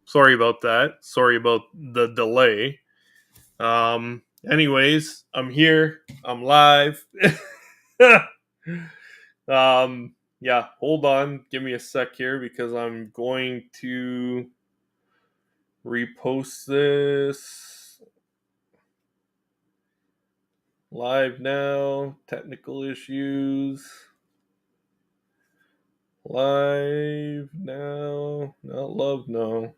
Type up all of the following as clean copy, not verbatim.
Sorry about that. Sorry about the delay. Anyways, I'm here. I'm live. Yeah, hold on. Give me a sec here because I'm going to repost this live now. Technical issues. Live now. Not love, no.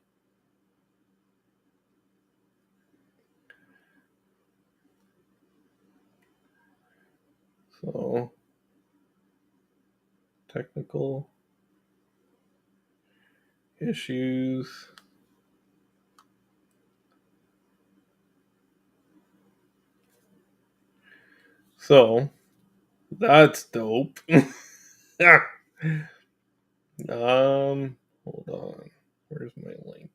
So, technical issues. So, that's dope. Hold on. Where's my link?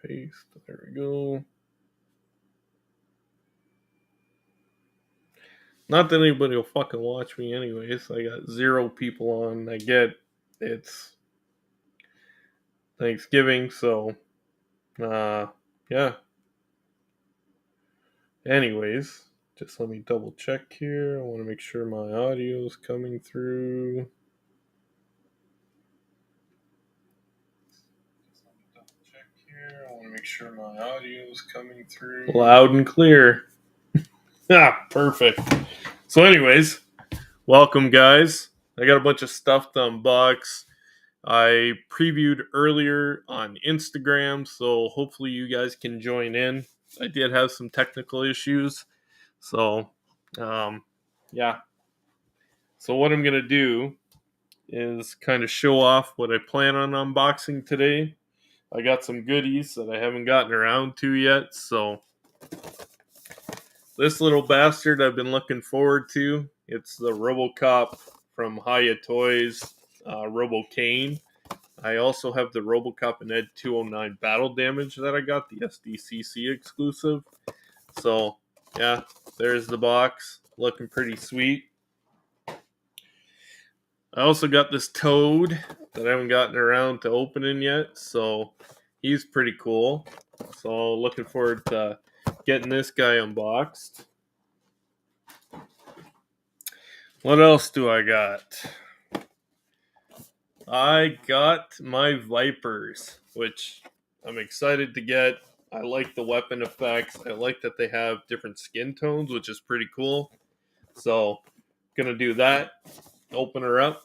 Paste. There we go. Not that anybody will fucking watch me anyways. I got 0 people on. I get it's Thanksgiving, so yeah. Anyways, just let me double check here. I want to make sure my audio is coming through. I want to make sure my audio is coming through loud and clear. Perfect. So, anyways, welcome, guys. I got a bunch of stuff to unbox. I previewed earlier on Instagram, so hopefully you guys can join in. I did have some technical issues, so yeah. So what I'm gonna do is kind of show off what I plan on unboxing today. I got some goodies that I haven't gotten around to yet, so this little bastard I've been looking forward to. It's the RoboCop from Hiya Toys RoboCane. I also have the RoboCop and Ed 209 Battle Damage that I got, the SDCC exclusive. So, yeah, there's the box. Looking pretty sweet. I also got this Toad that I haven't gotten around to opening yet, so he's pretty cool. So, looking forward to getting this guy unboxed. What else do I got? I got my Vipers, which I'm excited to get. I like the weapon effects. I like that they have different skin tones, which is pretty cool. So, gonna do that. Open her up.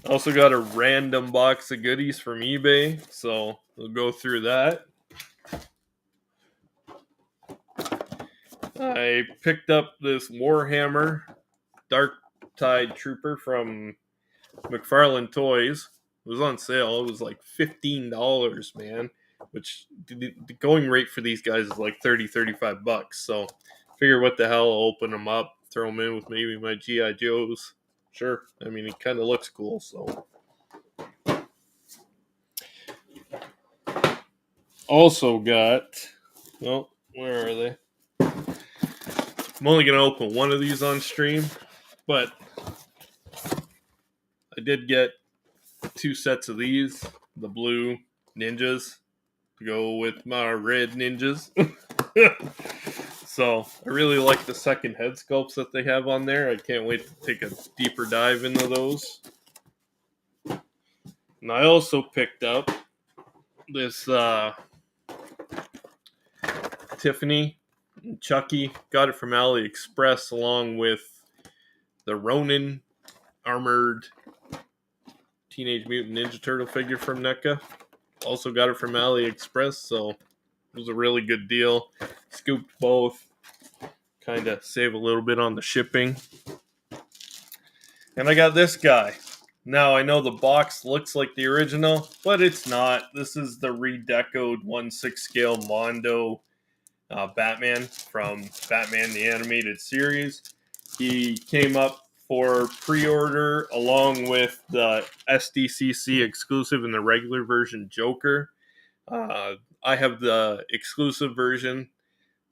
Also got a random box of goodies from eBay, so we'll go through that. I picked up this Warhammer Dark Tide Trooper from McFarlane Toys. It was on sale. It was like $15, man. Which the going rate for these guys is like $30-$35. So figure what the hell, I'll open them up, throw them in with maybe my G.I. Joes. Sure. I mean, it kind of looks cool, so. Also got, well, where are they? I'm only going to open one of these on stream, but I did get 2 sets of these, the blue ninjas to go with my red ninjas. So I really like the second head sculpts that they have on there. I can't wait to take a deeper dive into those. And I also picked up this Tiffany and Chucky. Got it from AliExpress along with the Ronin armored Teenage Mutant Ninja Turtle figure from NECA. Also got it from AliExpress, so it was a really good deal. Scooped both. Kind of save a little bit on the shipping. And I got this guy. Now, I know the box looks like the original, but it's not. This is the redecoed 1/6 scale Mondo Batman from Batman the Animated Series. He came up for pre-order along with the SDCC exclusive and the regular version Joker. I have the exclusive version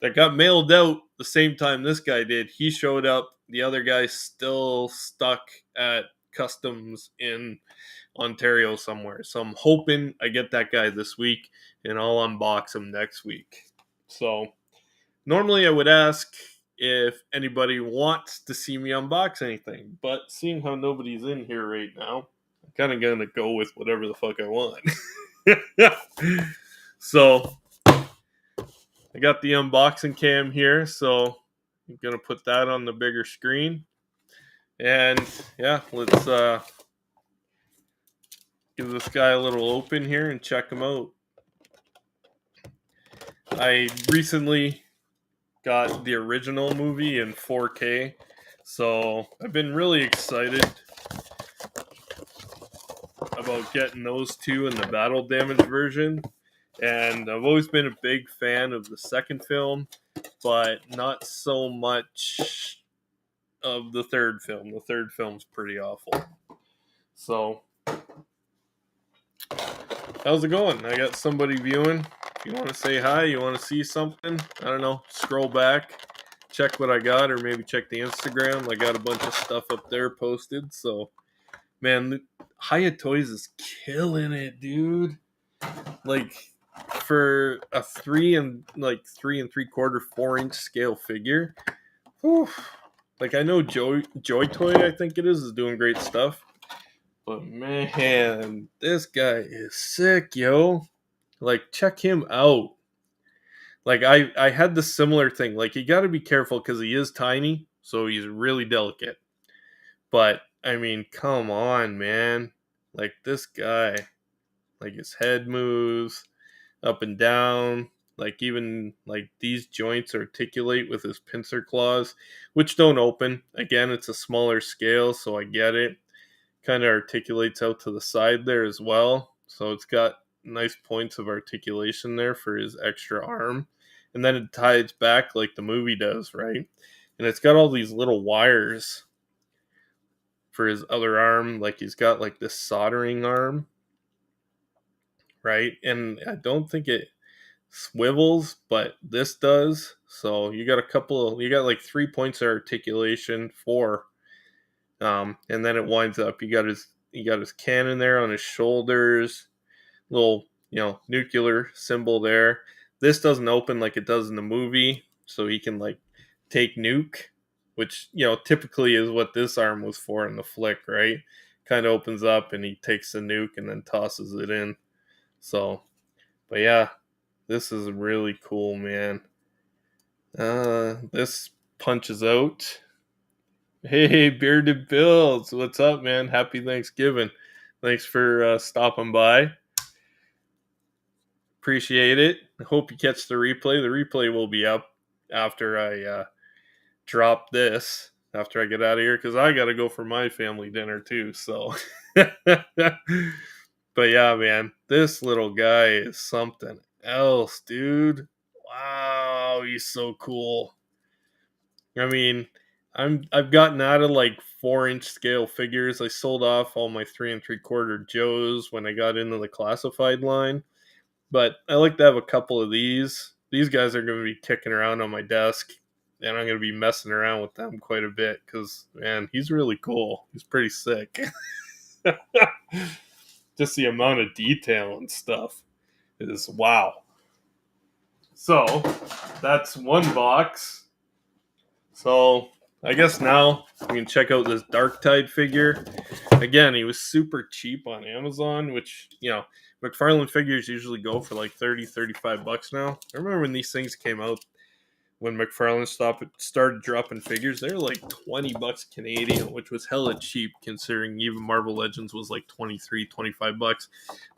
that got mailed out the same time this guy did. He showed up. The other guy's still stuck at Customs in Ontario somewhere. So I'm hoping I get that guy this week, and I'll unbox him next week. So normally I would ask if anybody wants to see me unbox anything, but seeing how nobody's in here right now, I'm kind of going to go with whatever the fuck I want. So I got the unboxing cam here, so I'm going to put that on the bigger screen. And yeah, let's give this guy a little open here and check him out. I recently got the original movie in 4K, so I've been really excited about getting those two in the battle damage version. And I've always been a big fan of the second film, but not so much of the third film. The third film's pretty awful. So, how's it going? I got somebody viewing. If you want to say hi, you want to see something, I don't know, scroll back, check what I got, or maybe check the Instagram. I got a bunch of stuff up there posted. So, man, Hiya Toys is killing it, dude. Like, for a 3 3/4, 4-inch scale figure, whew, like I know Joy Toy, I think it is doing great stuff, but man, this guy is sick, yo. Like, check him out. Like, I had the similar thing. Like, you got to be careful because he is tiny, so he's really delicate. But I mean, come on, man. Like, this guy, like, his head moves up and down. Like, even like these joints articulate with his pincer claws, which don't open. Again, it's a smaller scale, so I get it. Kind of articulates out to the side there as well. So it's got nice points of articulation there for his extra arm. And then it ties back like the movie does, right? And it's got all these little wires for his other arm. Like, he's got like this soldering arm, right? And I don't think it swivels, but this does. So you got like 3 points of articulation, 4, and then it winds up. You got his cannon there on his shoulders, little nuclear symbol there. This doesn't open like it does in the movie, so he can like take nuke, which typically is what this arm was for in the flick, right? Kind of opens up and he takes the nuke and then tosses it in. So, but yeah, this is really cool, man. This punches out. Hey, Bearded Bills, what's up, man? Happy Thanksgiving. Thanks for stopping by. Appreciate it. I hope you catch the replay. The replay will be up after I drop this, after I get out of here, because I got to go for my family dinner too. So, but yeah, man, this little guy is something else, dude. Wow, he's so cool. I mean, I've gotten out of like 4-inch scale figures. I sold off all my 3 3/4 Joes when I got into the classified line, but I like to have a couple of these. These guys are going to be kicking around on my desk, and I'm going to be messing around with them quite a bit because, man, he's really cool. He's pretty sick. Just the amount of detail and stuff is wow. So that's one box. So I guess now we can check out this Dark Tide figure. Again, he was super cheap on Amazon, which, McFarlane figures usually go for like $30-$35 now. I remember when these things came out, when McFarlane started dropping figures, they were like $20 Canadian, which was hella cheap considering even Marvel Legends was like $23-$25.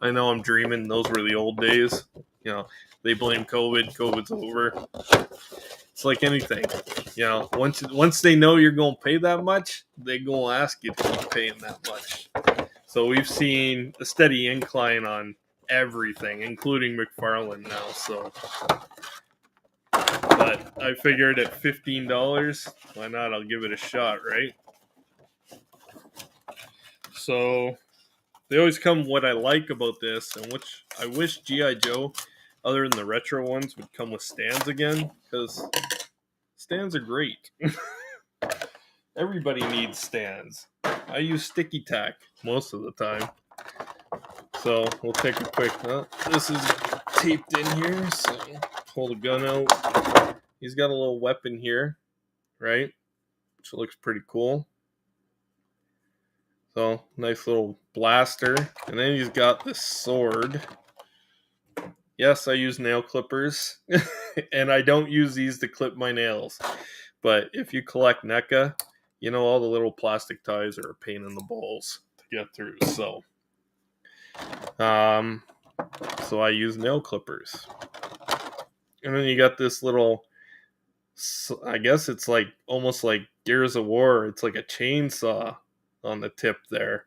I know I'm dreaming. Those were the old days. They blame COVID. COVID's over. It's like anything. Once they know you're going to pay that much, they going to ask you to keep paying that much. So we've seen a steady incline on everything, including McFarlane now. So, but I figured at $15, why not? I'll give it a shot, right? So they always come. What I like about this, and which I wish G.I. Joe, other than the retro ones, would come with stands again, because stands are great. Everybody needs stands. I use sticky tack most of the time. So we'll take a quick. This is taped in here, so pull the gun out. He's got a little weapon here, right? Which looks pretty cool. So nice little blaster, and then he's got this sword. Yes, I use nail clippers, and I don't use these to clip my nails. But if you collect NECA, you know all the little plastic ties are a pain in the balls to get through. So I use nail clippers. And then you got this little, I guess it's like almost like Gears of War. It's like a chainsaw on the tip there.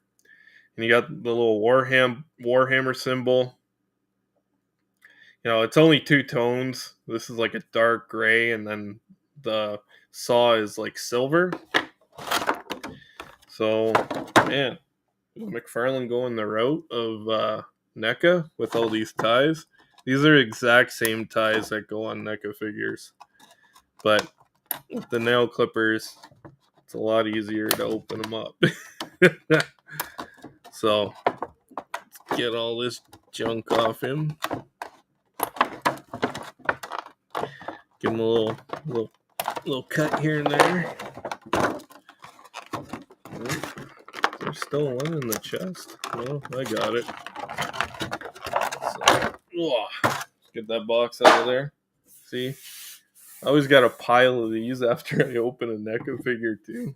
And you got the little Warhammer symbol. You know, it's only 2 tones. This is like a dark gray, and then the saw is like silver. So, man, McFarlane going the route of NECA with all these ties. These are exact same ties that go on NECA figures. But with the nail clippers, it's a lot easier to open them up. So, let's get all this junk off him. Give him a little cut here and there. There's still one in the chest. Well, I got it. So, let's get that box out of there. See? I always got a pile of these after I open a NECA figure too.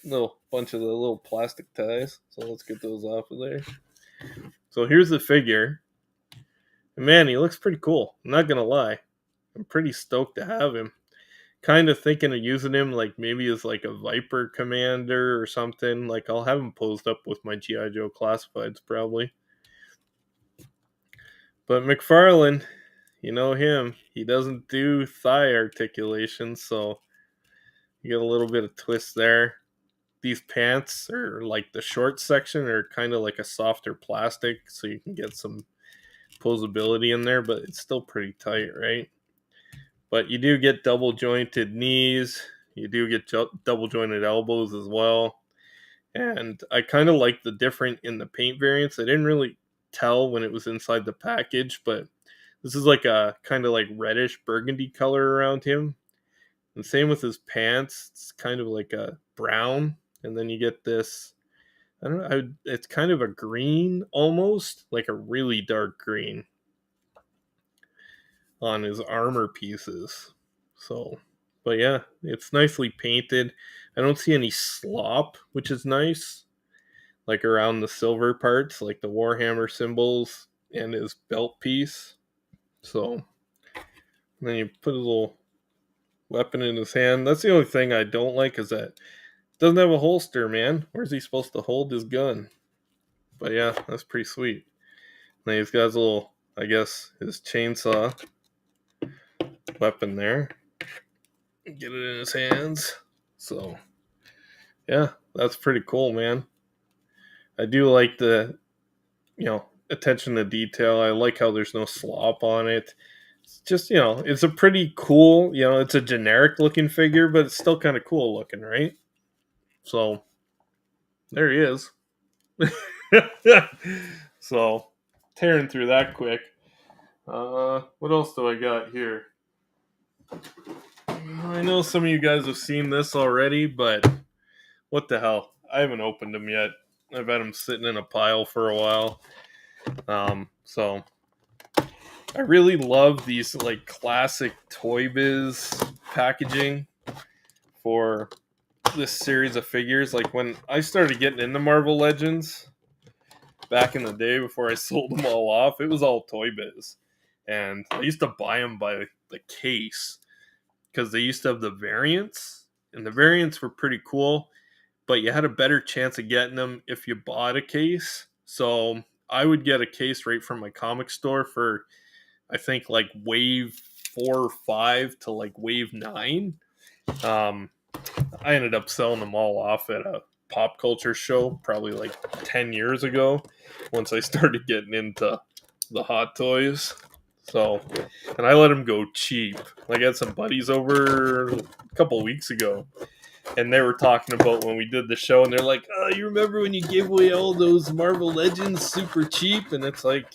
Little bunch of the little plastic ties. So let's get those off of there. So here's the figure. And man, he looks pretty cool. I'm not gonna lie. I'm pretty stoked to have him. Kind of thinking of using him like maybe as like a Viper commander or something. Like I'll have him posed up with my G.I. Joe classifieds probably. But McFarlane, you know him. He doesn't do thigh articulation, so you get a little bit of twist there. These pants are like the short section are kind of like a softer plastic, so you can get some posability in there, but it's still pretty tight, right? But you do get double jointed knees. You do get double jointed elbows as well. And I kind of like the different in the paint variants. I didn't really tell when it was inside the package, but this is like a kind of like reddish burgundy color around him. And same with his pants. It's kind of like a brown. And then you get this, I don't know, it's kind of a green almost, like a really dark green on his armor pieces. So, but yeah, it's nicely painted. I don't see any slop, which is nice. Like around the silver parts, like the Warhammer symbols and his belt piece. So, then you put a little weapon in his hand. That's the only thing I don't like is that it doesn't have a holster, man. Where's he supposed to hold his gun? But yeah, that's pretty sweet. Then he's got his little, I guess, his chainsaw weapon there. Get it in his hands. So, yeah, that's pretty cool, man. I do like the, attention to detail. I like how there's no slop on it. It's just, it's a pretty cool, it's a generic looking figure, but it's still kind of cool looking, right? So, there he is. So, tearing through that quick. What else do I got here? I know some of you guys have seen this already, but what the hell? I haven't opened them yet. I've had them sitting in a pile for a while. So I really love these like classic Toy Biz packaging for this series of figures. Like when I started getting into Marvel Legends back in the day before I sold them all off, it was all Toy Biz. And I used to buy them by the case because they used to have the variants, and the variants were pretty cool, but you had a better chance of getting them if you bought a case. So I would get a case right from my comic store for, I think, like wave 4 or 5 to like wave 9. I ended up selling them all off at a pop culture show probably like 10 years ago once I started getting into the Hot Toys. So, and I let them go cheap. Like I had some buddies over a couple weeks ago, And they were talking about when we did the show, and they're like, "Oh, you remember when you gave away all those Marvel Legends super cheap?" And it's like,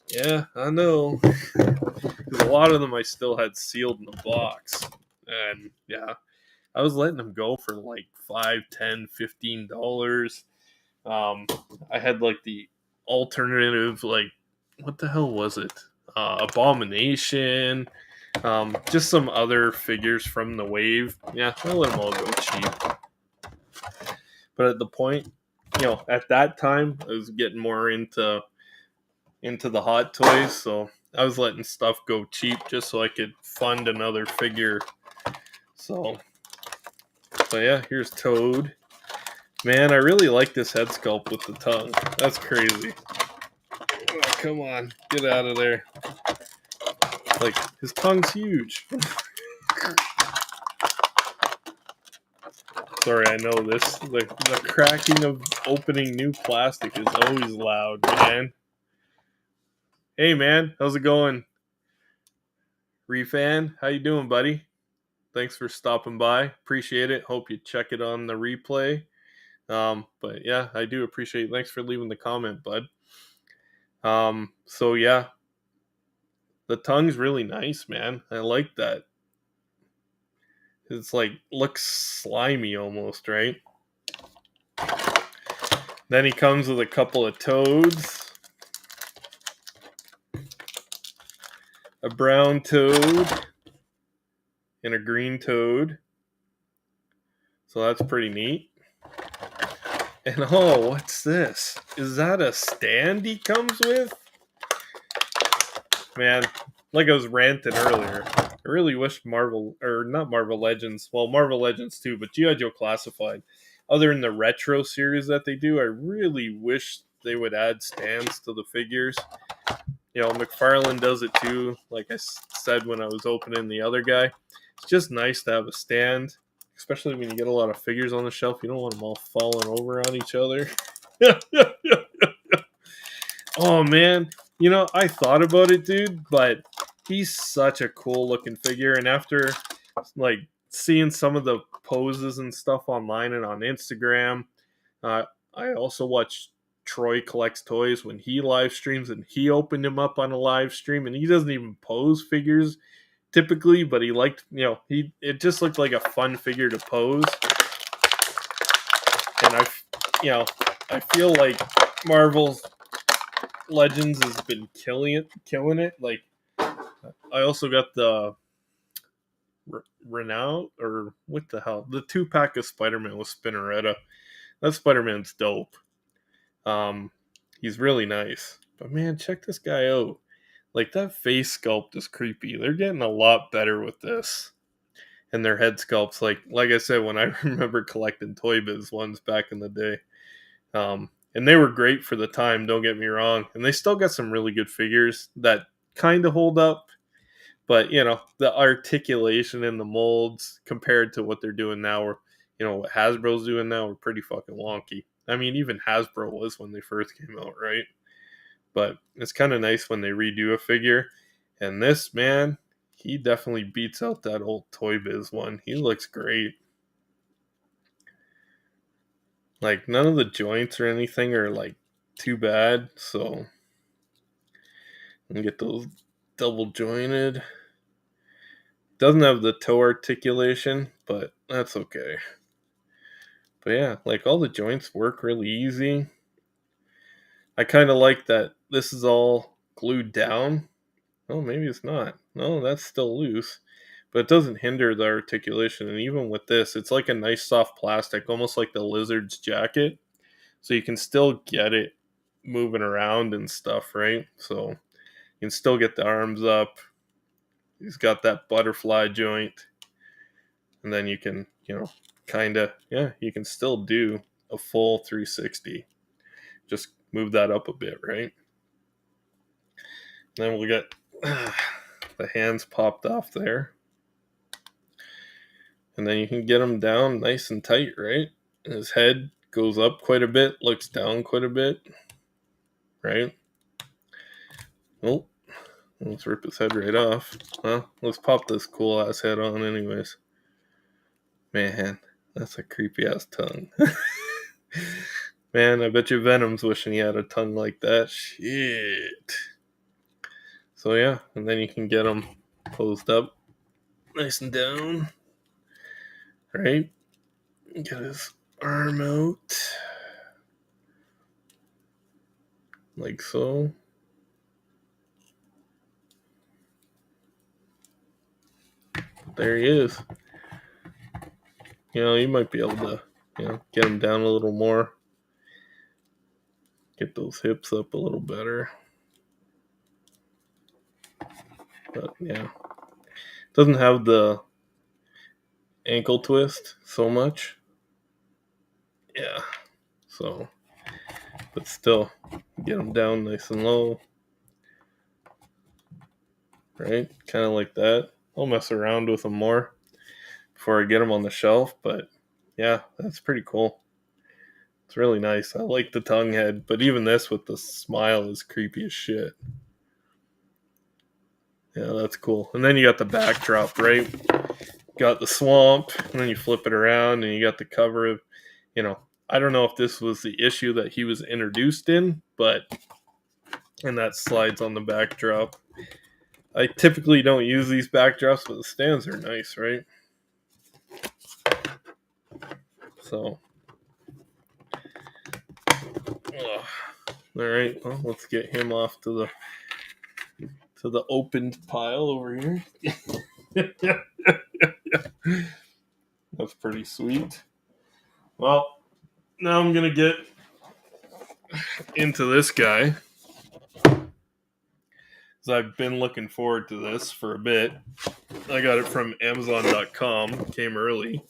yeah, I know. Because a lot of them I still had sealed in the box. And yeah, I was letting them go for like $5, $10, $15. I had like the alternative, like, what the hell was it? Abomination. Just some other figures from the wave. Yeah, I let them all go cheap. But at the point, at that time, I was getting more into the hot toys, so I was letting stuff go cheap just so I could fund another figure. So yeah, here's Toad. Man, I really like this head sculpt with the tongue. That's crazy. Oh, come on, get out of there. Like, his tongue's huge. Sorry, I know this. The cracking of opening new plastic is always loud, man. Hey, man, how's it going? Refan, how you doing, buddy? Thanks for stopping by. Appreciate it. Hope you check it on the replay. But yeah, I do appreciate it. Thanks for leaving the comment, bud. So yeah, the tongue's really nice, man. I like that. It's like, looks slimy almost, right? Then he comes with a couple of toads. A brown toad. And a green toad. So that's pretty neat. And oh, what's this? Is that a stand he comes with? Man, like I was ranting earlier, I really wish Marvel, or not Marvel Legends, well, Marvel Legends too, but G.I. Joe Classified, other than the retro series that they do, I really wish they would add stands to the figures. McFarlane does it too, like I said when I was opening the other guy. It's just nice to have a stand, especially when you get a lot of figures on the shelf. You don't want them all falling over on each other. Oh, man. I thought about it, dude, but he's such a cool looking figure. And after, like, seeing some of the poses and stuff online and on Instagram, I also watched Troy Collects Toys when he live streams, and he opened him up on a live stream, and he doesn't even pose figures typically, but he liked, it just looked like a fun figure to pose. And I feel like Marvel's Legends has been killing it. Like, I also got the Renault, or what the hell, the 2-pack of Spider-Man with Spinneretta. That Spider-Man's dope. He's really nice. But man, check this guy out. Like, that face sculpt is creepy. They're getting a lot better with this. And their head sculpts, like I said, when I remember collecting Toy Biz ones back in the day. And they were great for the time, don't get me wrong. And they still got some really good figures that kind of hold up. But, the articulation in the molds compared to what they're doing now, or, what Hasbro's doing now, are pretty fucking wonky. I mean, even Hasbro was when they first came out, right? But it's kind of nice when they redo a figure. And this, man, he definitely beats out that old Toy Biz one. He looks great. Like, none of the joints or anything are, like, too bad. So, and get those double jointed. Doesn't have the toe articulation, but that's okay. But yeah, like, all the joints work really easy. I kind of like that this is all glued down. Oh, maybe it's not. No, that's still loose. But it doesn't hinder the articulation. And even with this, it's like a nice soft plastic, almost like the lizard's jacket. So you can still get it moving around and stuff, right? So you can still get the arms up. He's got that butterfly joint. And then you can, you can still do a full 360. Just move that up a bit, right? Then we'll get the hands popped off there. And then you can get him down nice and tight, right? And his head goes up quite a bit, looks down quite a bit, right? Oh, let's rip his head right off. Well, let's pop this cool ass head on anyways. Man, That's a creepy ass tongue. Man, I bet you Venom's wishing he had a tongue like that. Shit. So yeah, and then you can get him posed up, nice and down. Right? Get his arm out. Like so. There he is. You might be able to, get him down a little more. Get those hips up a little better. But yeah. Doesn't have the ankle twist so much. Yeah. So, but still, get him down nice and low. Right? Kind of like that. I'll mess around with him more before I get him on the shelf. But yeah, that's pretty cool. It's really nice. I like the tongue head. But even this with the smile is creepy as shit. Yeah, that's cool. And then you got the backdrop, right? Got the swamp, and then you flip it around, and you got the cover of, I don't know if this was the issue that he was introduced in, and that slides on the backdrop. I typically don't use these backdrops, but the stands are nice, right? So, all right. Well, let's get him off to the opened pile over here. That's pretty sweet. Well, now I'm gonna get into this guy. I've been looking forward to this for a bit. I got it from Amazon.com. Came early.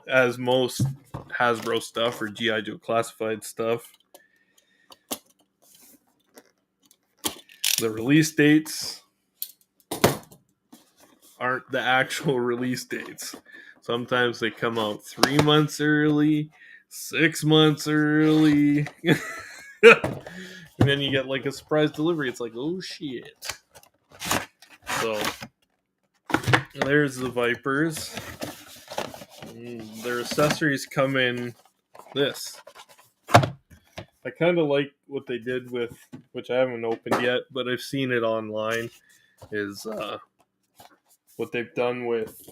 As most Hasbro stuff or G.I. Joe classified stuff, the release dates aren't the actual release dates. Sometimes they come out 3 months early, 6 months early. And then you get like a surprise delivery. It's like, oh shit. So there's the Vipers. Their accessories come in this. I kind of like what they did with, which I haven't opened yet, but I've seen it online, is what they've done with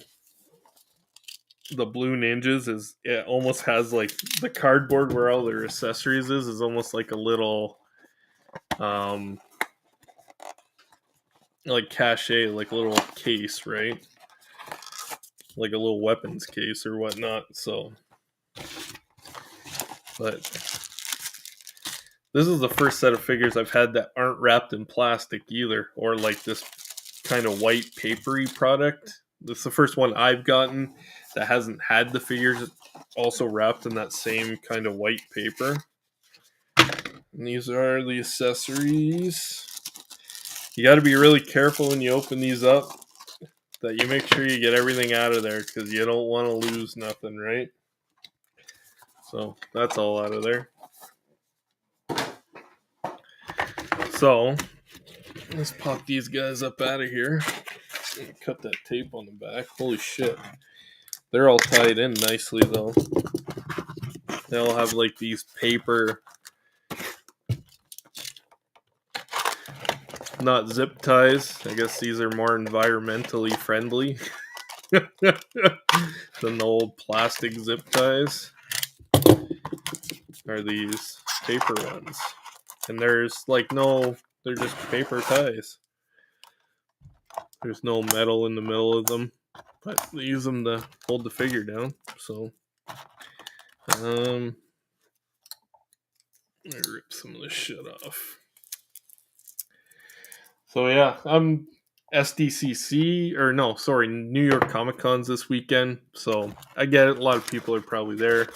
the Blue Ninjas is it almost has like the cardboard where all their accessories is almost like a little like cachet, like a little case, right? Like a little weapons case or whatnot. So, but this is the first set of figures I've had that aren't wrapped in plastic either, or like this kind of white papery product. This is the first one I've gotten that hasn't had the figures also wrapped in that same kind of white paper. And these are the accessories. You got to be really careful when you open these up that you make sure you get everything out of there because you don't want to lose nothing, right? So that's all out of there. So let's pop these guys up out of here. Cut that tape on the back. Holy shit. They're all tied in nicely though. They all have like these paper, not zip ties. I guess these are more environmentally friendly than the old plastic zip ties. Are these paper ones. And there's like they're just paper ties. There's no metal in the middle of them, but they use them to hold the figure down. So, let me rip some of this shit off. So yeah, I'm New York Comic Cons this weekend. So I get it. A lot of people are probably there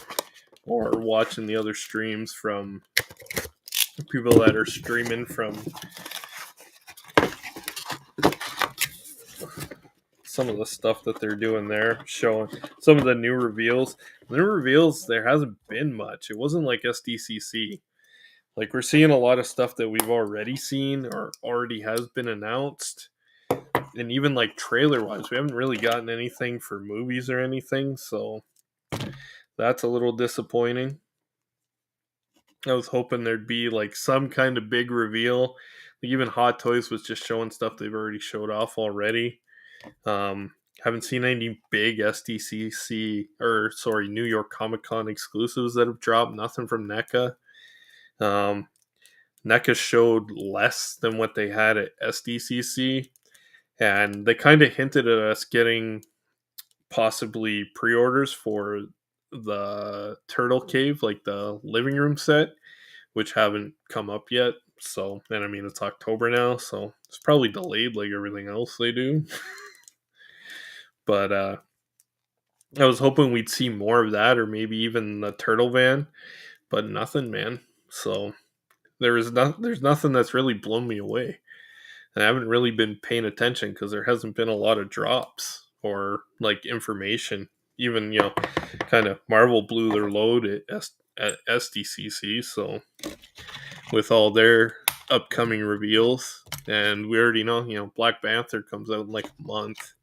or watching the other streams from people that are streaming from some of the stuff that they're doing there, showing some of the new reveals. The new reveals, there hasn't been much. It wasn't like SDCC. Like, we're seeing a lot of stuff that we've already seen or already has been announced. And even like trailer wise, we haven't really gotten anything for movies or anything, so that's a little disappointing. I was hoping there'd be like some kind of big reveal. Like even Hot Toys was just showing stuff they've already showed off already. Haven't seen any big New York Comic Con exclusives that have dropped. Nothing from NECA. NECA showed less than what they had at SDCC, and they kind of hinted at us getting possibly pre-orders for the Turtle Cave, like the living room set, which haven't come up yet. So, and I mean, it's October now, so it's probably delayed like everything else they do. But I was hoping we'd see more of that, or maybe even the Turtle Van, but nothing, man. So there's nothing that's really blown me away. And I haven't really been paying attention because there hasn't been a lot of drops or like information. Even kind of Marvel blew their load at SDCC, so with all their upcoming reveals, and we already know Black Panther comes out in like a month,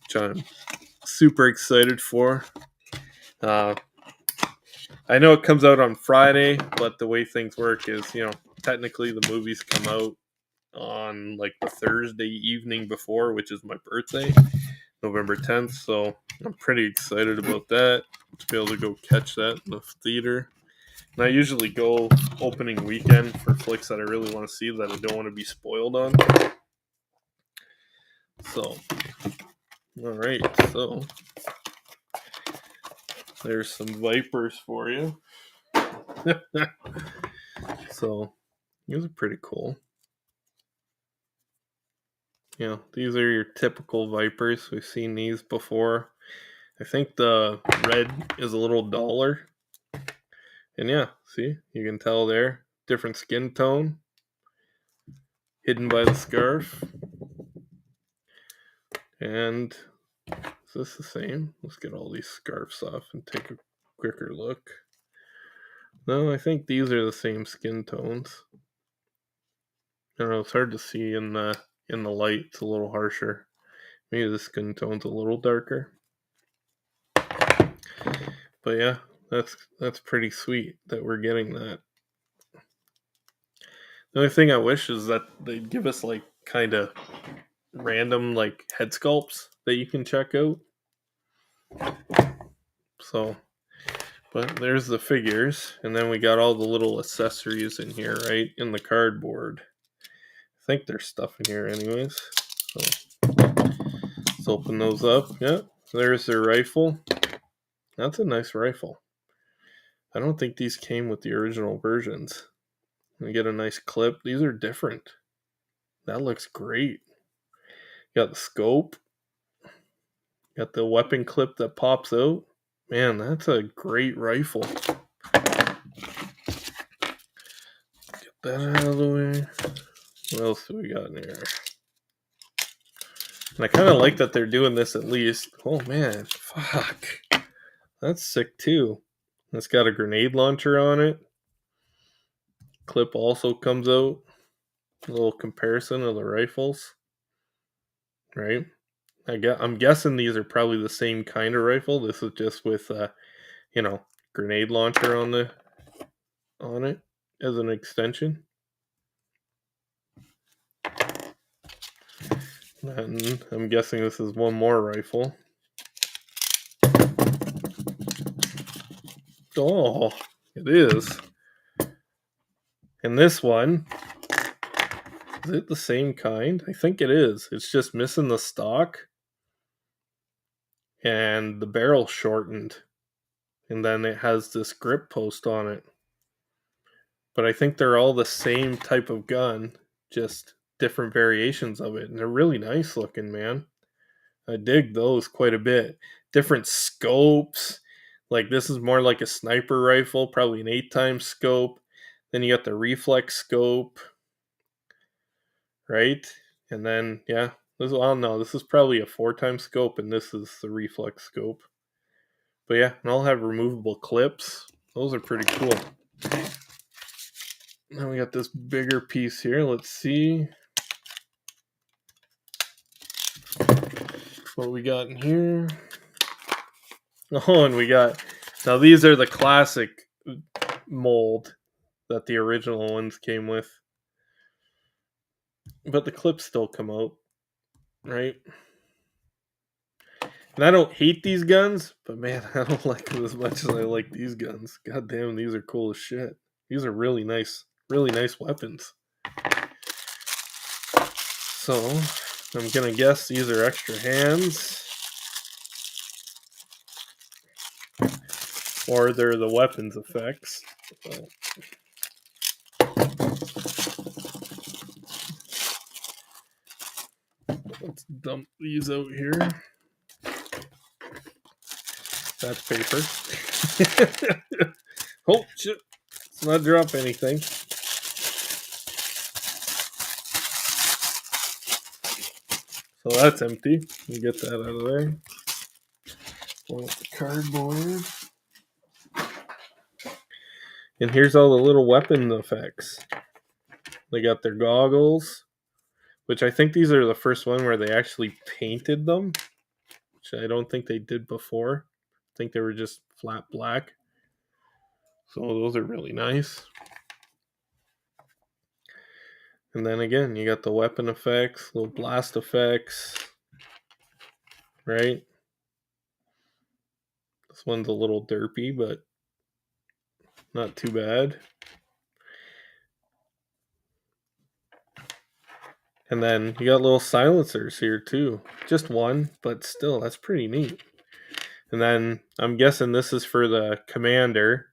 which I'm super excited for. I know it comes out on Friday, but the way things work is technically the movies come out on like the Thursday evening before, which is my birthday, November 10th. So I'm pretty excited about that, to be able to go catch that in the theater. And I usually go opening weekend for flicks that I really want to see that I don't want to be spoiled on. So, all right. So there's some Vipers for you. So these are pretty cool. These are your typical Vipers. We've seen these before. I think the red is a little duller. And yeah, see, you can tell there. Different skin tone. Hidden by the scarf. And is this the same? Let's get all these scarves off and take a quicker look. No, I think these are the same skin tones. I don't know, it's hard to see in the light. It's a little harsher. Maybe the skin tone's a little darker. But yeah, that's pretty sweet that we're getting that. The only thing I wish is that they'd give us like kind of random like head sculpts that you can check out. So, but there's the figures, and then we got all the little accessories in here, right, in the cardboard. I think there's stuff in here anyways. So let's open those up. Yeah, there's their rifle. That's a nice rifle. I don't think these came with the original versions. We get a nice clip. These are different. That looks great. Got the scope. Got the weapon clip that pops out. Man, that's a great rifle. Get that out of the way. What else do we got in here? And I kind of like that they're doing this at least. Oh man, fuck. That's sick too. It's got a grenade launcher on it. Clip also comes out. A little comparison of the rifles. Right? I'm guessing these are probably the same kind of rifle. This is just with grenade launcher on it as an extension. And I'm guessing this is one more rifle. Oh, it is. And this one, is it the same kind? I think it is. It's just missing the stock and the barrel shortened. And then it has this grip post on it. But I think they're all the same type of gun, just different variations of it. And they're really nice looking, man. I dig those quite a bit. Different scopes. Like this is more like a sniper rifle, probably an 8x scope. Then you got the reflex scope, right? And then this is probably a 4x scope, and this is the reflex scope. But yeah, and I'll have removable clips. Those are pretty cool. Now we got this bigger piece here. Let's see. what we got in here. Oh, and we got... Now, these are the classic mold that the original ones came with. But the clips still come out, right? And I don't hate these guns, but man, I don't like them as much as I like these guns. God damn, these are cool as shit. These are really nice weapons. So, I'm gonna guess these are extra hands. Or they're the weapons effects. So. Let's dump these out here. That's paper. Oh, shit. Let's not drop anything. So that's empty. You get that out of there. Pull out the cardboard. And here's all the little weapon effects. They got their goggles, which I think these are the first one where they actually painted them, which I don't think they did before. I think they were just flat black. So those are really nice. And then again, you got the weapon effects, little blast effects, right? This one's a little derpy, but not too bad. And then you got little silencers here too. Just one, but still, that's pretty neat. And then I'm guessing this is for the commander.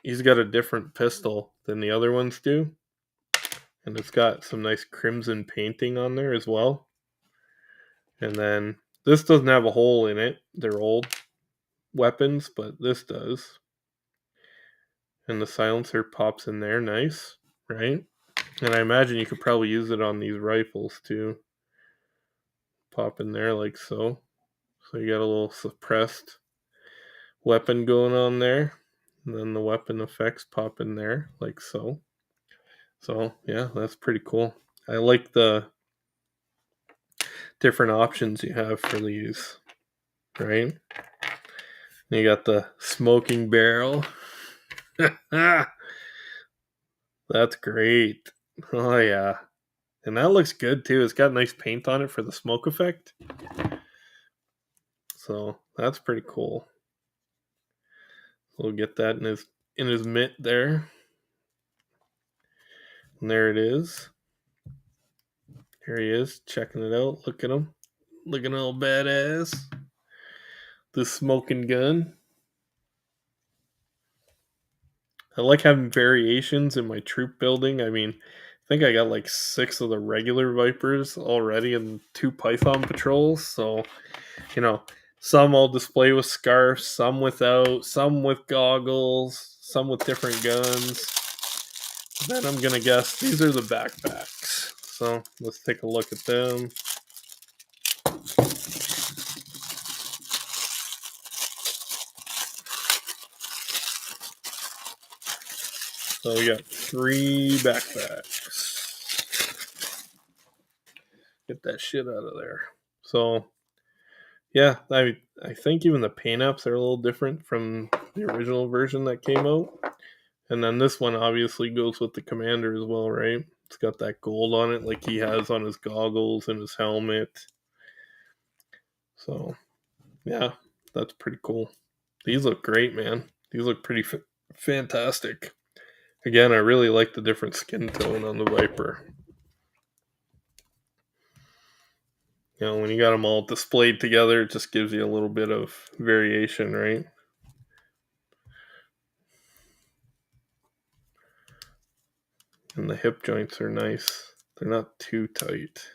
He's got a different pistol than the other ones do. And it's got some nice crimson painting on there as well. And then this doesn't have a hole in it. They're old weapons, but this does. And the silencer pops in there nice, right? And I imagine you could probably use it on these rifles too. Pop in there like so. So you got a little suppressed weapon going on there. And then the weapon effects pop in there like so. So yeah, that's pretty cool. I like the different options you have for these, right? You got the smoking barrel. That's great. Oh yeah. And that looks good too. It's got nice paint on it for the smoke effect. So that's pretty cool. We'll get that in his mitt there. And there it is. Here he is, checking it out. Look at him. Looking all badass. The smoking gun. I like having variations in my troop building. I mean, I think I got like 6 of the regular Vipers already and 2 Python patrols. So, some I'll display with scarves, some without, some with goggles, some with different guns. Then I'm going to guess these are the backpacks. So let's take a look at them. So we got 3 backpacks. Get that shit out of there. So, yeah, I think even the paint apps are a little different from the original version that came out. And then this one obviously goes with the commander as well, right? It's got that gold on it like he has on his goggles and his helmet. So, yeah, that's pretty cool. These look great, man. These look pretty fantastic. Again, I really like the different skin tone on the Viper. When you got them all displayed together, it just gives you a little bit of variation, right? And the hip joints are nice. They're not too tight.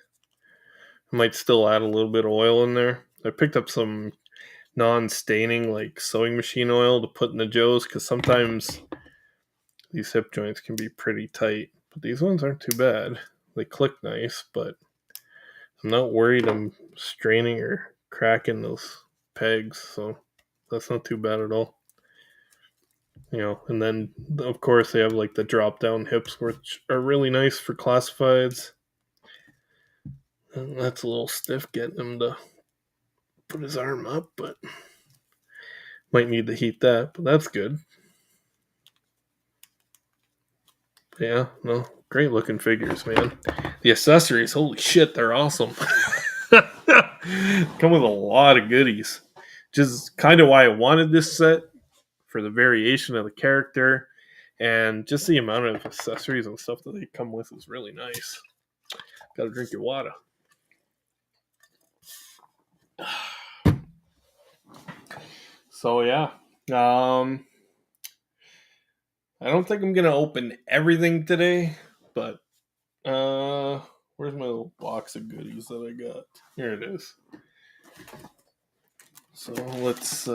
I might still add a little bit of oil in there. I picked up some non-staining like sewing machine oil to put in the Joes because sometimes these hip joints can be pretty tight. But these ones aren't too bad. They click nice, but I'm not worried I'm straining or cracking those pegs, so that's not too bad at all. And then of course they have like the drop down hips, which are really nice for classifieds. That's a little stiff getting him to put his arm up, but might need to heat that, but that's good. Yeah, no, great looking figures, man. The accessories, holy shit, they're awesome. Come with a lot of goodies. Just kind of why I wanted this set, for the variation of the character, and just the amount of accessories and stuff that they come with is really nice. Gotta drink your water. So yeah, I don't think I'm gonna open everything today, but where's my little box of goodies that I got? Here it is. So let's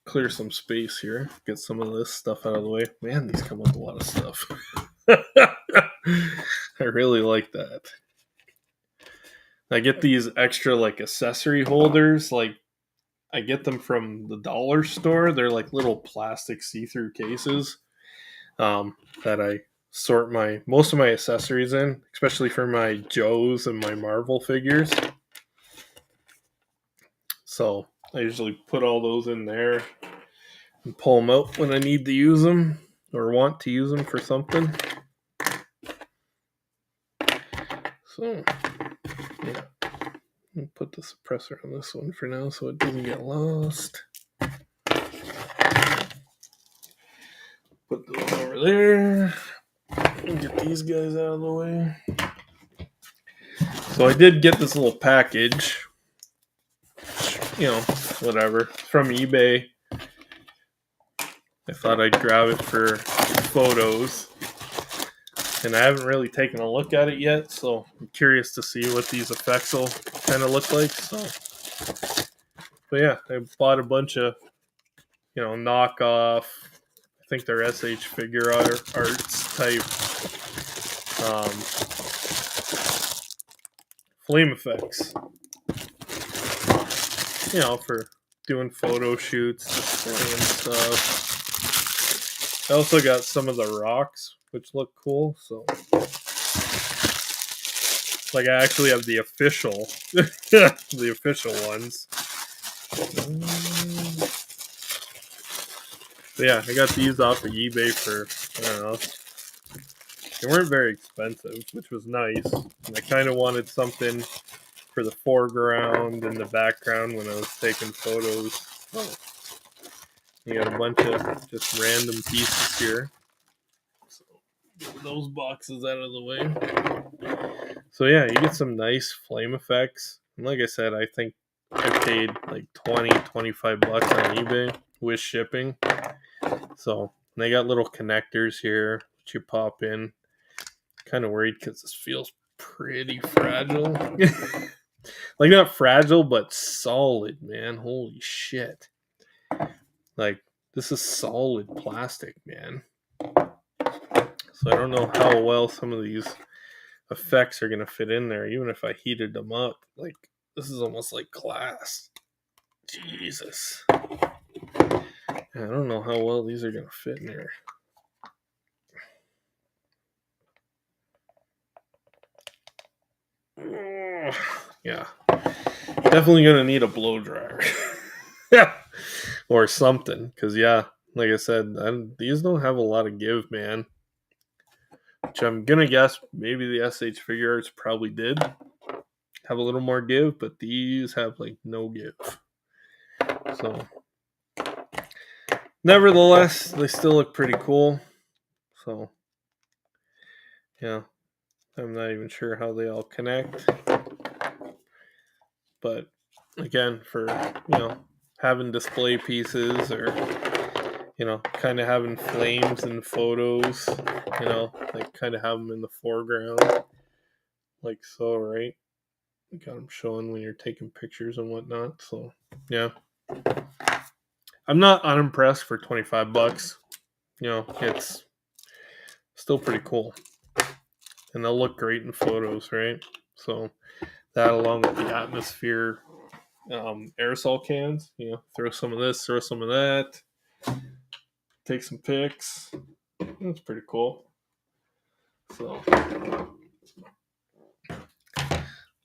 clear some space here, get some of this stuff out of the way. Man, these come with a lot of stuff. I really like that. I get these extra like accessory holders, like I get them from the dollar store. They're like little plastic see-through cases that I sort most of my accessories in, especially for my Joes and my Marvel figures. So I usually put all those in there and pull them out when I need to use them or want to use them for something. So yeah, I'll put the suppressor on this one for now so it doesn't get lost. Put those over there and get these guys out of the way. So I did get this little package, whatever, from eBay. I thought I'd grab it for photos, and I haven't really taken a look at it yet, so I'm curious to see what these effects will kind of look like. So, but yeah, I bought a bunch of, knockoff. I think they're SH Figure Arts type flame effects. For doing photo shoots, displaying stuff. I also got some of the rocks, which look cool. So, like, I actually have the official, the official ones. But yeah, I got these off of eBay for, I don't know, they weren't very expensive, which was nice. And I kind of wanted something for the foreground and the background when I was taking photos. Oh. You got a bunch of just random pieces here. So get those boxes out of the way. So yeah, you get some nice flame effects. And like I said, I think I paid like $20-25 on eBay with shipping. So they got little connectors here that you pop in. Kind of worried because this feels pretty fragile. Like, not fragile, but solid, man. Holy shit. Like, this is solid plastic, man. So I don't know how well some of these effects are going to fit in there, even if I heated them up. Like, this is almost like glass. Jesus. I don't know how well these are going to fit in there. Yeah. Definitely going to need a blow dryer. Or something. Because, yeah, like I said, these don't have a lot of give, man. Which I'm going to guess maybe the SH Figure Arts probably did have a little more give, but these have like no give. So, nevertheless, they still look pretty cool. So, yeah, I'm not even sure how they all connect. But again, for, having display pieces or, kind of having flames in photos, like kind of have them in the foreground, like so, right? You got them showing when you're taking pictures and whatnot. So, yeah. I'm not unimpressed for $25. It's still pretty cool. And they'll look great in photos, right? So, that along with the atmosphere aerosol cans, throw some of this, throw some of that, take some pics. That's pretty cool. So,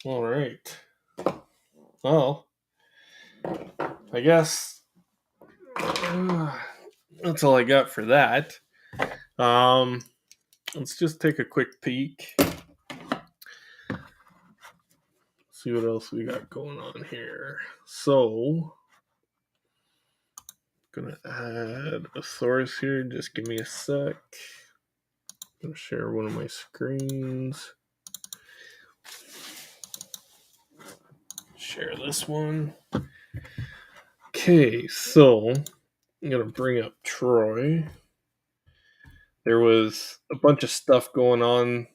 All right. Well, I guess that's all I got for that. Um, let's just take a quick peek. See what else we got going on here. So, gonna add a source here. Just give me a sec. I'm gonna share one of my screens. Share this one. Okay, so I'm gonna bring up Troy. There was a bunch of stuff going on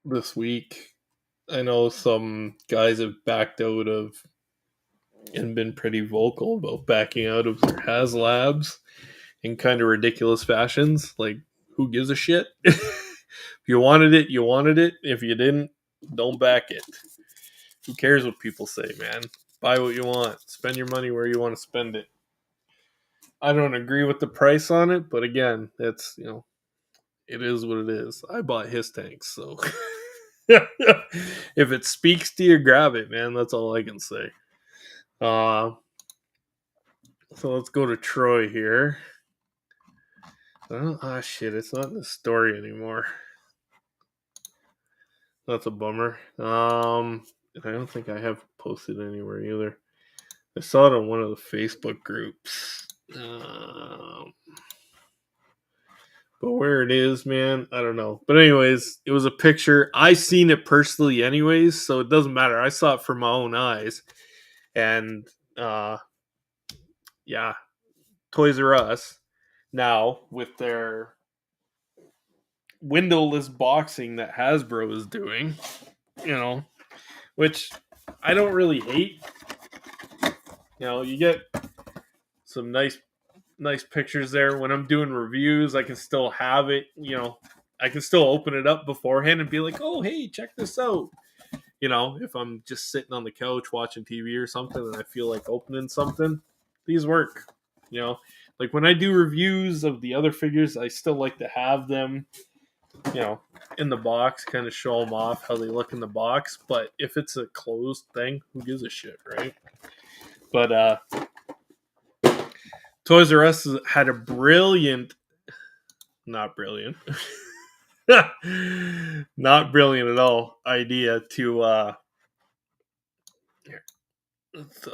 this week. I know some guys have backed out of and been pretty vocal about backing out of their HasLabs in kind of ridiculous fashions. Like, who gives a shit? If you wanted it, you wanted it. If you didn't, don't back it. Who cares what people say, man? Buy what you want. Spend your money where you want to spend it. I don't agree with the price on it, but again, it's, it is what it is. I bought his tanks, so if it speaks to you, grab it, man. That's all I can say. So let's go to Troy here. Shit, it's not in the story anymore. That's a bummer. I don't think I have posted anywhere either. I saw it on one of the Facebook groups. But where it is, man, I don't know. But anyways, it was a picture. I seen it personally anyways, so it doesn't matter. I saw it from my own eyes. And yeah, Toys R Us now with their windowless boxing that Hasbro is doing, which I don't really hate. You get some nice pictures there. When I'm doing reviews, I can still have it, I can still open it up beforehand and be like, oh, hey, check this out. If I'm just sitting on the couch watching TV or something and I feel like opening something, these work. Like when I do reviews of the other figures, I still like to have them, in the box, kind of show them off how they look in the box. But if it's a closed thing, who gives a shit, right? But Toys R Us had a not brilliant, not brilliant at all idea to here, let's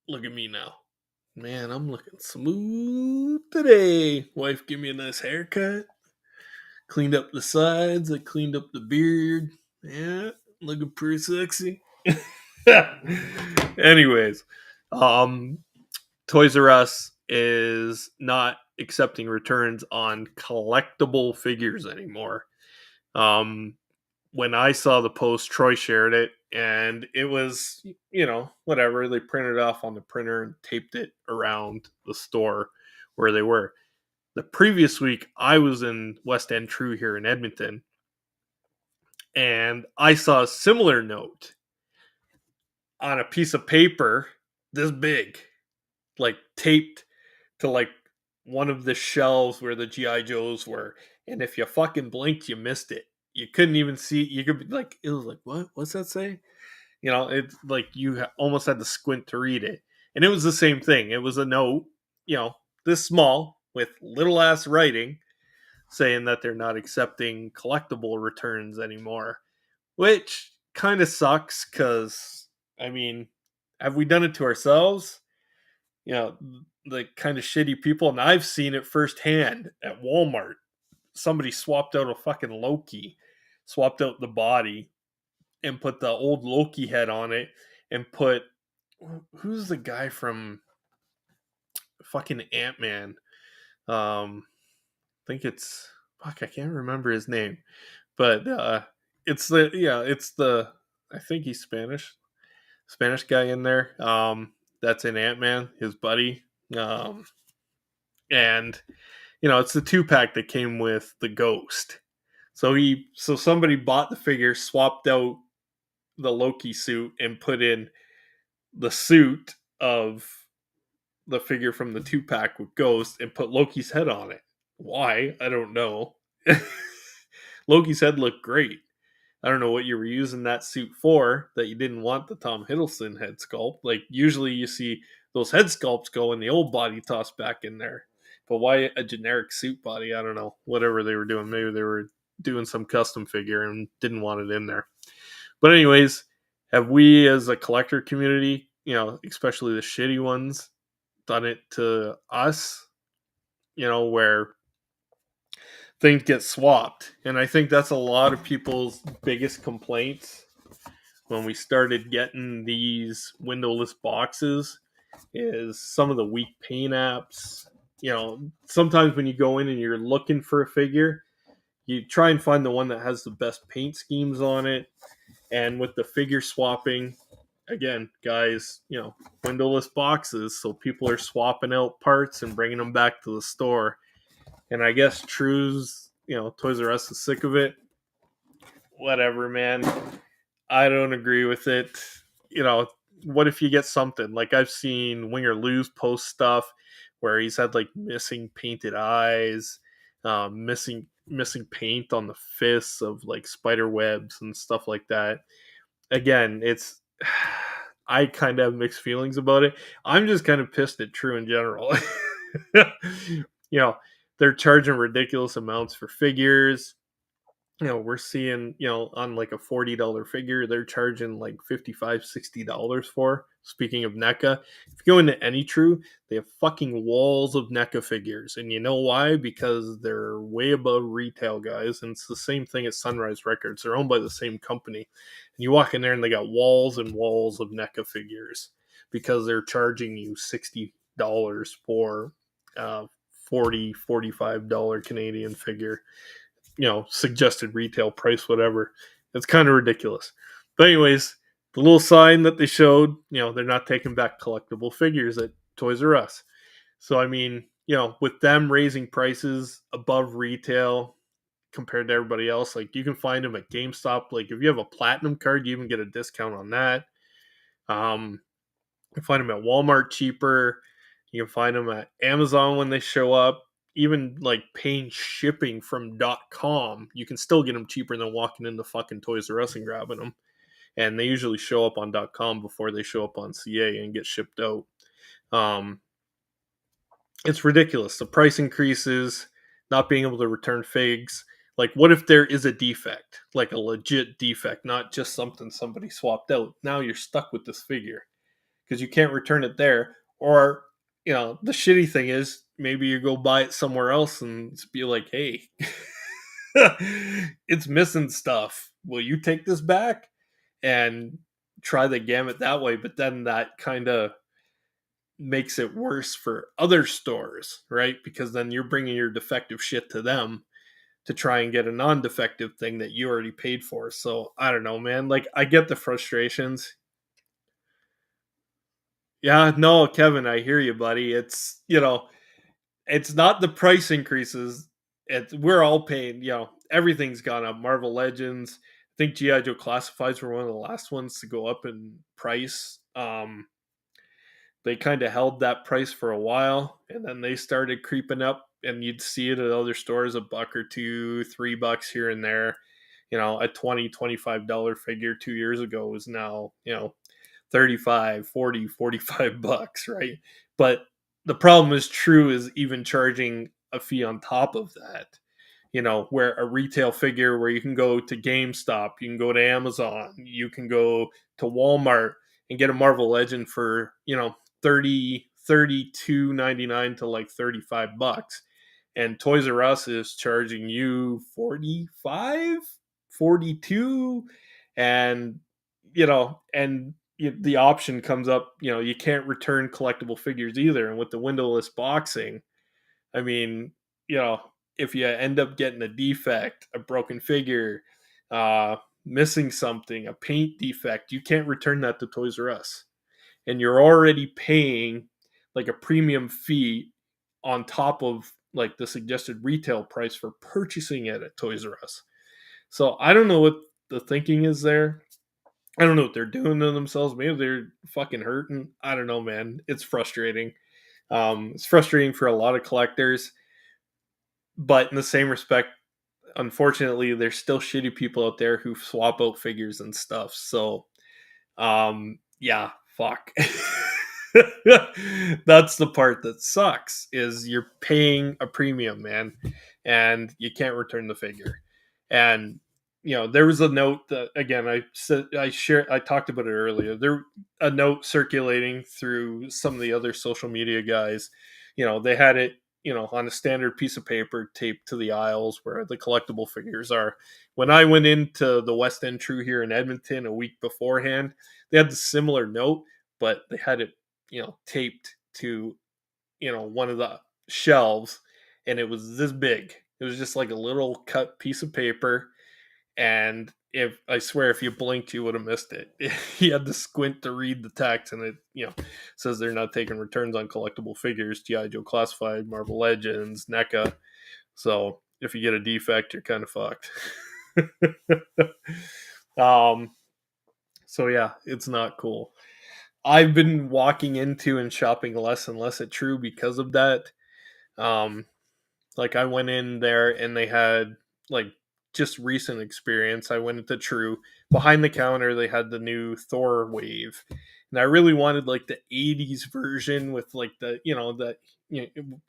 look at me now. Man, I'm looking smooth today. Wife gave me a nice haircut. Cleaned up the sides. I cleaned up the beard. Yeah, looking pretty sexy. Anyways, Toys R Us is not accepting returns on collectible figures anymore. When I saw the post, Troy shared it, and it was, whatever. They printed it off on the printer and taped it around the store where they were. The previous week, I was in West End True here in Edmonton, and I saw a similar note on a piece of paper this big, like taped to like one of the shelves where the GI Joes were, and if you fucking blinked, you missed it. You couldn't even see. You could be like, it was like, what? What's that say? It's like you almost had to squint to read it, and it was the same thing. It was a note, this small with little ass writing, saying that they're not accepting collectible returns anymore, which kind of sucks because, I mean, have we done it to ourselves? The kind of shitty people, and I've seen it firsthand at Walmart. Somebody swapped out a fucking Loki, swapped out the body, and put the old Loki head on it, and put, who's the guy from fucking Ant-Man? I think it's, fuck, I can't remember his name, but it's the I think he's Spanish guy in there. That's in Ant-Man, his buddy. And it's the 2-pack that came with the Ghost. So somebody bought the figure, swapped out the Loki suit, and put in the suit of the figure from the 2-pack with Ghost, and put Loki's head on it. Why? I don't know. Loki's head looked great. I don't know what you were using that suit for, that you didn't want the Tom Hiddleston head sculpt. Like, usually you see those head sculpts go and the old body tossed back in there. But why a generic suit body? I don't know. Whatever they were doing. Maybe they were doing some custom figure and didn't want it in there. But anyways, have we as a collector community, especially the shitty ones, done it to us, where things get swapped? And I think that's a lot of people's biggest complaints when we started getting these windowless boxes is some of the weak paint apps. Sometimes when you go in and you're looking for a figure, you try and find the one that has the best paint schemes on it. And with the figure swapping, again, guys, windowless boxes, so people are swapping out parts and bringing them back to the store. And I guess True's, Toys R Us is sick of it. Whatever, man. I don't agree with it. What if you get something? Like, I've seen Winger Lose post stuff where he's had like missing painted eyes, missing paint on the fists of like spider webs and stuff like that. Again, it's I kind of have mixed feelings about it. I'm just kind of pissed at True in general. They're charging ridiculous amounts for figures. We're seeing, on like a $40 figure, they're charging like $55, $60 for. Speaking of NECA, if you go into any True, they have fucking walls of NECA figures. And you know why? Because they're way above retail, guys. And it's the same thing as Sunrise Records. They're owned by the same company. And you walk in there and they got walls and walls of NECA figures because they're charging you $60 for $40, $45 Canadian figure. Suggested retail price, whatever. It's kind of ridiculous. But anyways, the little sign that they showed, they're not taking back collectible figures at Toys R Us. So, I mean, with them raising prices above retail compared to everybody else, like, you can find them at GameStop. Like, if you have a platinum card, you even get a discount on that. You can find them at Walmart cheaper. You can find them at Amazon when they show up. Even like paying shipping from .com, you can still get them cheaper than walking into fucking Toys R Us and grabbing them. And they usually show up on .com before they show up on CA and get shipped out. It's ridiculous. The price increases, not being able to return figs. Like, what if there is a defect, like a legit defect, not just something somebody swapped out? Now you're stuck with this figure because you can't return it there. Or, the shitty thing is maybe you go buy it somewhere else and be like, hey, it's missing stuff. Will you take this back? And try the gamut that way. But then that kind of makes it worse for other stores, right? Because then you're bringing your defective shit to them to try and get a non-defective thing that you already paid for. So I don't know, man. Like, I get the frustrations. Yeah, no, Kevin, I hear you, buddy. It's, it's not the price increases. We're all paying, everything's gone up. Marvel Legends, I think G.I. Joe Classifieds were one of the last ones to go up in price. They kind of held that price for a while, and then they started creeping up, and you'd see it at other stores, $1 or $2, $3 here and there. A $20, $25 figure 2 years ago was now, 35, 40, $45, right? But the problem is True is even charging a fee on top of that. Where a retail figure where you can go to GameStop, you can go to Amazon, you can go to Walmart and get a Marvel Legend for, $32.99 to like $35. And Toys R Us is charging you 45, 42, and the option comes up, you can't return collectible figures either. And with the windowless boxing, I mean, if you end up getting a defect, a broken figure, missing something, a paint defect, you can't return that to Toys R Us. And you're already paying like a premium fee on top of like the suggested retail price for purchasing it at Toys R Us. So I don't know what the thinking is there. I don't know what they're doing to themselves. Maybe they're fucking hurting. I don't know, man. It's frustrating. It's frustrating for a lot of collectors. But in the same respect, unfortunately, there's still shitty people out there who swap out figures and stuff. So, yeah, fuck. That's the part that sucks is you're paying a premium, man, and you can't return the figure. And there was a note that, again, I talked about it earlier. There a note circulating through some of the other social media guys. They had it, on a standard piece of paper taped to the aisles where the collectible figures are. When I went into the West End True here in Edmonton a week beforehand, they had the similar note, but they had it, taped to, one of the shelves, and it was this big. It was just like a little cut piece of paper, and if I swear, if you blinked, you would have missed it. You had to squint to read the text, and it, says they're not taking returns on collectible figures, GI Joe Classified, Marvel Legends, NECA. So if you get a defect, you're kind of fucked. um. So yeah, it's not cool. I've been walking into and shopping less and less at True because of that. Um, like I went in there and they had, like, just recent experience. I went into True. Behind the counter they had the new Thor wave. And I really wanted like the 80s version with like the,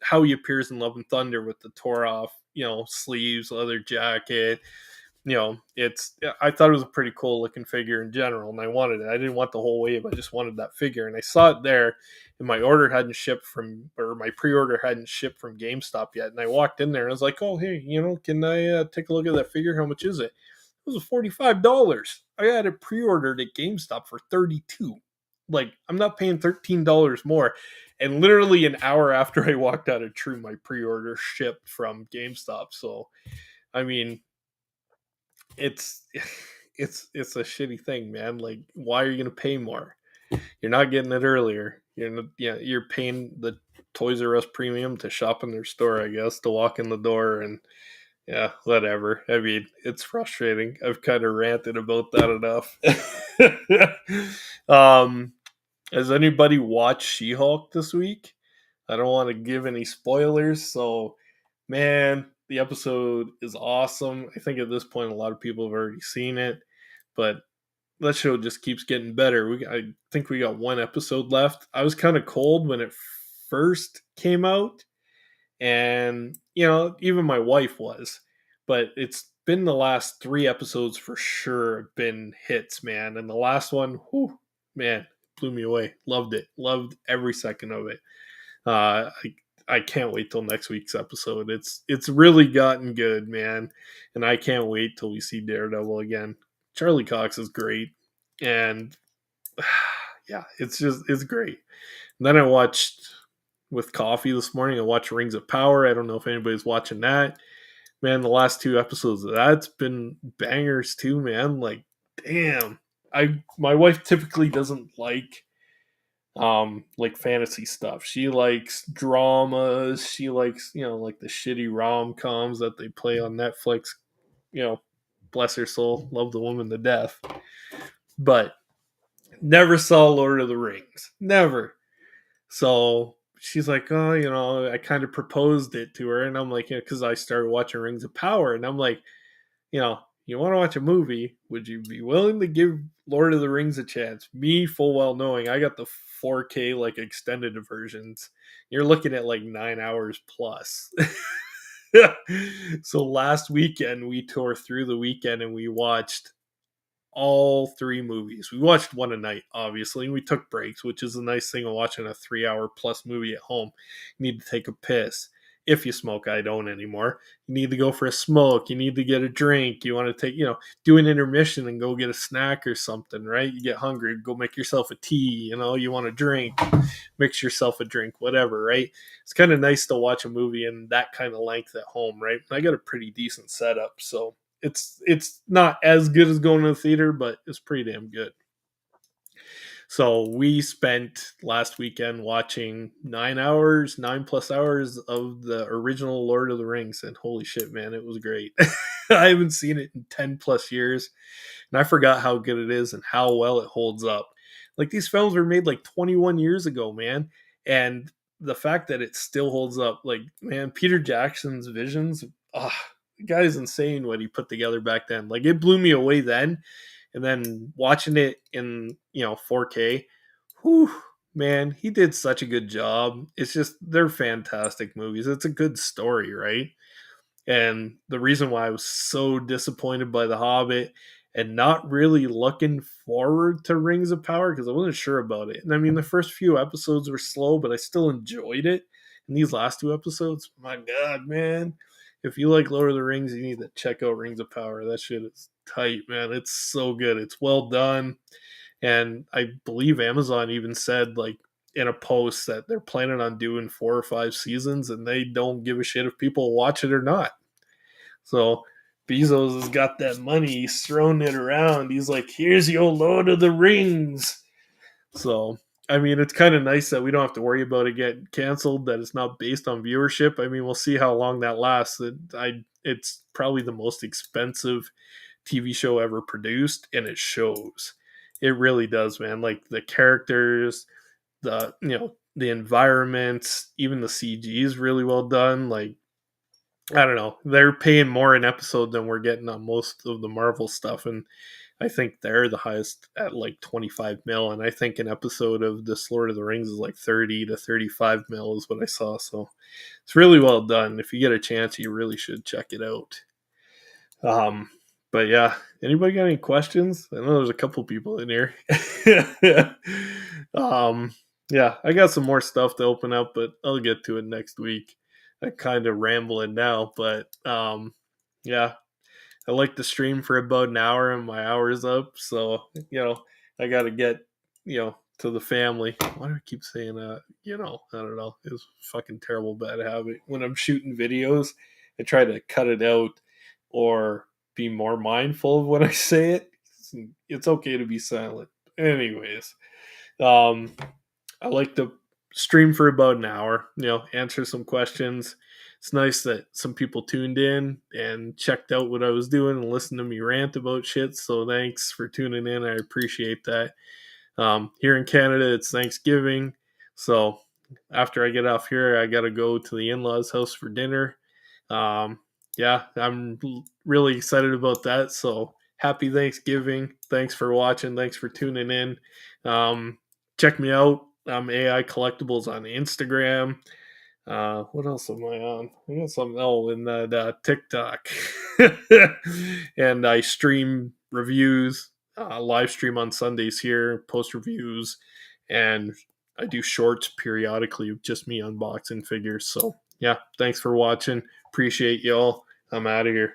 how he appears in Love and Thunder with the tore off, sleeves, leather jacket. I thought it was a pretty cool looking figure in general, and I wanted it. I didn't want the whole wave. I just wanted that figure, and I saw it there, and my pre-order hadn't shipped from GameStop yet. And I walked in there and I was like, "Oh, hey, can I take a look at that figure? How much is it?" It was $45. I had it pre-ordered at GameStop for $32. Like, I'm not paying $13 more. And literally an hour after I walked out of True, my pre-order shipped from GameStop. So, I mean, it's it's a shitty thing, man. Like, why are you gonna pay more? You're not getting it earlier. You're paying the Toys R Us premium to shop in their store, I guess, to walk in the door, and yeah, whatever. I mean, it's frustrating. I've kind of ranted about that enough. Has anybody watched She-Hulk this week? I don't want to give any spoilers, so man, the episode is awesome. I think at this point a lot of people have already seen it, but that show just keeps getting better. I think we got one episode left. I was kind of cold when it first came out, and even my wife was, but it's been the last 3 episodes for sure have been hits, man. And the last one, whew, man, blew me away. Loved every second of it. I can't wait till next week's episode. It's really gotten good, man, and I can't wait till we see Daredevil again. Charlie Cox is great, and yeah, it's great. And then I watched with coffee this morning. I watched Rings of Power. I don't know if anybody's watching that. Man, the last 2 episodes of that's been bangers too, man. Like, damn. My wife typically doesn't like fantasy stuff. She likes dramas. She likes, like the shitty rom-coms that they play on Netflix. Bless her soul, love the woman to death. But never saw Lord of the Rings. Never. So she's like, oh, I kind of proposed it to her, and I'm like, because I started watching Rings of Power, and I'm like, you want to watch a movie, would you be willing to give Lord of the Rings a chance? Me full well knowing I got the 4K like extended versions. You're looking at like 9 hours plus. So last weekend we tore through the weekend and we watched all 3 movies. We watched one a night, obviously, and we took breaks, which is a nice thing of watching a 3-hour plus movie at home. You need to take a piss. If you smoke, I don't anymore. You need to go for a smoke. You need to get a drink. You want to take, do an intermission and go get a snack or something, right? You get hungry, go make yourself a tea. You want a drink, mix yourself a drink, whatever, right? It's kind of nice to watch a movie in that kind of length at home, right? I got a pretty decent setup, so it's not as good as going to the theater, but it's pretty damn good. So we spent last weekend watching 9 plus hours of the original Lord of the Rings, and holy shit, man, it was great. I haven't seen it in 10 plus years, and I forgot how good it is and how well it holds up. Like, these films were made like 21 years ago, man, and the fact that it still holds up, like, man, Peter Jackson's visions, the guy's insane what he put together back then. Like, it blew me away then, and then watching it in 4K, whew, man, he did such a good job. It's just, they're fantastic movies. It's a good story, right? And the reason why I was so disappointed by The Hobbit and not really looking forward to Rings of Power, because I wasn't sure about it. And I mean, the first few episodes were slow, but I still enjoyed it. And these last two episodes, my God, man. If you like Lord of the Rings, you need to check out Rings of Power. That shit is tight, man. It's so good. It's well done. And I believe Amazon even said, like, in a post that they're planning on doing 4 or 5 seasons, and they don't give a shit if people watch it or not. So Bezos has got that money. He's throwing it around. He's like, here's your Lord of the Rings. So, I mean, it's kind of nice that we don't have to worry about it getting canceled, that it's not based on viewership. I mean, we'll see how long that lasts. It's probably the most expensive TV show ever produced, and it shows. It really does, man. Like, the characters, the environments, even the CG is really well done. Like, I don't know. They're paying more an episode than we're getting on most of the Marvel stuff, and I think they're the highest at like 25 mil, and I think an episode of this Lord of the Rings is like 30 to 35 mil is what I saw. So it's really well done. If you get a chance, you really should check it out. But yeah, anybody got any questions? I know there's a couple people in here. Yeah, I got some more stuff to open up, but I'll get to it next week. I'm kind of rambling now, but yeah, I like to stream for about an hour, and my hour's up. So I got to get to the family. Why do I keep saying that? I don't know. It's a fucking terrible bad habit. When I'm shooting videos, I try to cut it out or be more mindful of when I say it. It's okay to be silent. Anyways, I like to stream for about an hour, answer some questions. It's nice that some people tuned in and checked out what I was doing and listened to me rant about shit. So thanks for tuning in. I appreciate that. Here in Canada, it's Thanksgiving. So after I get off here, I got to go to the in-laws' house for dinner. Yeah, I'm really excited about that. So happy Thanksgiving. Thanks for watching. Thanks for tuning in. Check me out. I'm AI Collectibles on Instagram. What else am I on? I got something. Oh, in that TikTok. And I stream reviews, live stream on Sundays here, post reviews, and I do shorts periodically of just me unboxing figures. So yeah, thanks for watching. Appreciate y'all. I'm out of here.